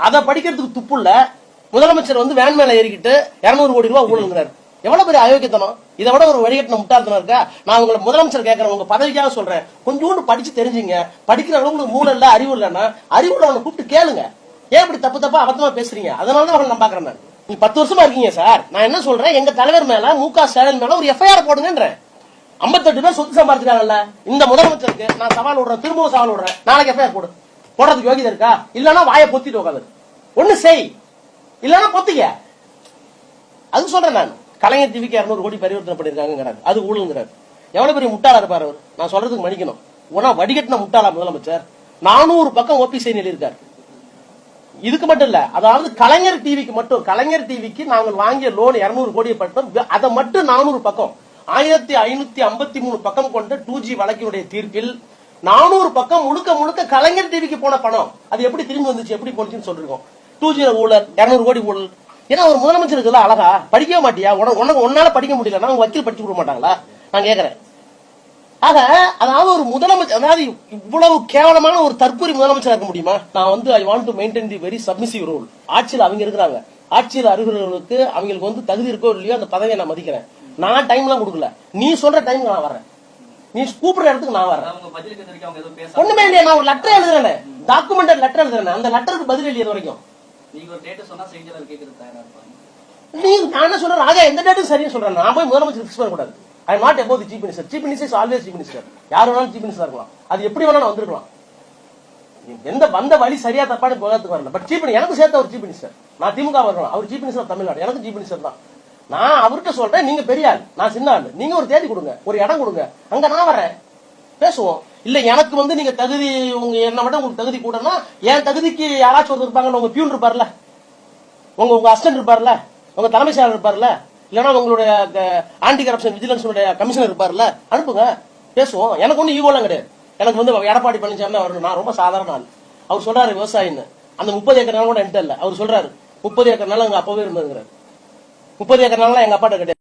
அதை படிக்கிறதுக்கு துப்பு இல்ல. முதலமைச்சர் வந்து வேன் மேல ஏறிக்கிட்டு 200 கோடி ரூபாய் ஊழல்ங்கிறாரு. எவ்வளவு பெரிய அயோக்கியத்தனம்! இதை விட ஒரு வழிகட்டின முட்டாள்தனம் இருக்கா? நான் உங்களை முதலமைச்சர் கேட்கறேன், உங்க பதவிக்காக சொல்றேன், கொஞ்சோண்டு படிச்சு தெரிஞ்சுங்க. படிக்கிற அளவுக்கு மூளை இல்ல, அறிவு இல்லன்னா அறிவுள்ள அவனை கூப்பிட்டு கேளுங்க. ஏன் இப்படி தப்பு தப்பா அபத்தமா பேசுறீங்க? அதனாலதான் அவங்களை நான் பாக்குறேன். நீ 10 வருஷமா இருக்கீங்க சார். நான் என்ன சொல்றேன், எங்க தலைவர் மேல மு.க. ஸ்டாலின் மேல ஒரு எஃப்ஐஆர் போடுங்கன்றேன். 58 பேர் சொத்து சம்பாதிச்சிருக்காங்கல்ல, இந்த முதலமைச்சருக்கு நான் சவால் விடுறேன், திரும்பவும் சவால் விடுறேன். நாளைக்கு எஃப்ஐஆர் போடுறதுக்கு யோகிதை இருக்கா? இல்லன்னா வாயை பொத்திட்டு உட்காந்து ஒண்ணு செய், இல்லன்னா பொத்திக்க. அது சொல்றேன் நான். கலைஞர் டிவிக்கு 200 கோடி பரிவர்த்தனை பண்ணிருக்காங்க, அது ஊழல்ங்கிறாரு. எவ்வளவு பெரிய முட்டாளா இருப்பாரு அவர். நான் சொல்றதுக்கு மன்னிக்கணும். உனா வடிகட்டின முட்டாளா முதலமைச்சர். 400 பக்கம் ஓபி செய்தி எழுதியிருக்காரு. இதுக்கு மட்டும் இல்ல, அதாவது கலைஞர் டிவிக்கு மட்டும், கலைஞர் டிவிக்கு நாங்கள் வாங்கிய லோன் 200 கோடியை பட்டம், அதை மட்டும் 400 பக்கம், 1553 பக்கம் கொண்ட 2G வழக்கினுடைய தீர்ப்பில் 400 பக்கம் முழுக்க முழுக்க கலைஞர் டிவிக்கு போன பணம். அது எப்படி திரும்பி வந்துச்சு, எப்படி போச்சுன்னு சொல்லிருக்கோம். 2G ஊழல், 200 கோடி ஊழல். ஏன்னா ஒரு முதலமைச்சருக்கு அழகா படிக்கவே மாட்டியா? உன்னால படிக்க முடியலன்னா வக்கீல் படிச்சு கொடுக்க மாட்டாங்களா? நான் கேக்குறேன். ஆக அதாவது ஒரு முதலமைச்சர், அதாவது இவ்வளவு கேவலமான ஒரு தற்கொலை முதலமைச்சர் இருக்க முடியுமா? நான் வந்து I want to maintain the very submissive role. ஆட்சியில் அவங்க இருக்கிறாங்க, ஆட்சியில் அருகிறவர்களுக்கு அவங்களுக்கு வந்து தகுதி இருக்கோ இல்லையோ அந்த பதவியை நான் மதிக்கிறேன். நான் டைம் எல்லாம் கொடுக்கல, நீ சொல்ற டைம் நான் வரேன், நீ கூப்பிடுற இடத்துக்கு நான் வரேன். ஒண்ணுமே இல்லையா? நான் ஒரு லெட்டர் எழுதுறேன், டாக்குமெண்ட் லெட்டர் எழுதுறேன், அந்த லெட்டருக்கு பதில் எழுதிய வரைக்கும் நான் என்ன சொல்றேன், ராஜா எந்த டேட்டும் சரியா சொல்றேன். நான் போய் முதலமைச்சர் பிக்ஸ் பண்ணக்கூடாது. I not about the chief minister. Chief minister is always chief minister. யார் வேணாலும் சீஃப் மினிஸ்டர் இருக்கலாம், அது எப்படி வேணாலும் வந்திருக்கலாம். எந்த வந்த வழி சரியா தப்பான போகிறதுக்கு வரல. பட் சீஃப் எனக்கு சேர்த்த ஒரு சீஃப் மினிஸ்டர், நான் திமுக வரலாம், அவர் சீஃப் மினிஸ்டர் தமிழ்நாடு, எனக்கு சீஃப் மினிஸ்டர் தான். நான் அவர்கிட்ட சொல்றேன், நீங்க பெரிய ஆள், நான் சின்ன ஆள், நீங்க ஒரு தேதி கொடுங்க, ஒரு இடம் கொடுங்க, அங்க நான் வரேன், பேசுவோம். இல்ல எனக்கு வந்து நீங்க தகுதி, உங்க என்ன விட உங்களுக்கு தகுதி கூடனா, என் தகுதிக்கு யாராச்சும் ஒருத்தர் இருப்பாங்க. உங்க பியூன் இருப்பார்ல, உங்க அசிஸ்டன்ட் இருப்பார்ல, உங்க தலைமை செயலர் இருப்பார்ல, இல்லன்னா உங்களுடைய ஆன்டி கரப்ஷன் விஜிலன்ஸ் கமிஷனர் இருப்பார்ல, அனுப்புங்க, பேசுவோம். எனக்கு ஒண்ணு ஈவோலாம் கிடையாது. எனக்கு வந்து எடப்பாடி பழனிசாமி அவர், நான் ரொம்ப சாதாரண ஆள். அவர் சொல்றாரு விவசாயின்னு, அந்த 30 ஏக்கர் நிலம் கூட என்கிட்ட இல்ல. அவர் சொல்றாரு 30 ஏக்கர் நிலம் எங்க அப்பவே இருந்ததுங்கிறாரு. 30 ஏக்கர் நிலம் எங்க அப்பாட்ட கிடையாது.